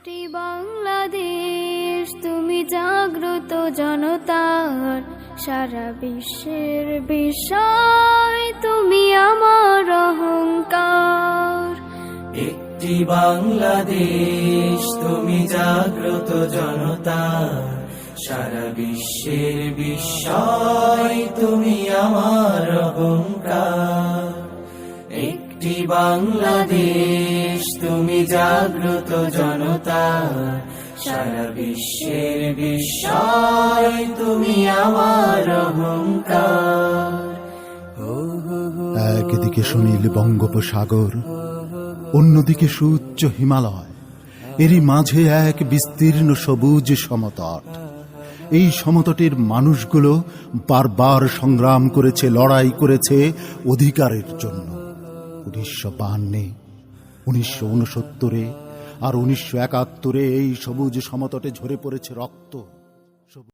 একটি বাংলাদেশ তুমি জাগ্রত জনতার, সারা বিশ্বের বিষয় তুমি আমার অহংকার। একটি বাংলাদেশ তুমি জাগ্রত জনতার, সারা বিশ্বের বিস্ময় তুমি আমার অহংকার। একটি বাংলাদেশ তুমি জাগ্রত জনতার, সারা বিশ্বের বিস্ময় তুমি আমার অহংকার। একদিকে সুনীল বঙ্গোপসাগর, অন্যদিকে সুউচ্চ হিমালয়, এরই মাঝে এক বিস্তীর্ণ সবুজ সমতট। এই সমতটের মানুষগুলো বারবার সংগ্রাম করেছে, লড়াই করেছে অধিকারের জন্য। 1952, 1969 আর 1971 এই সবুজ সমতটে ঝরে পড়েছে রক্ত।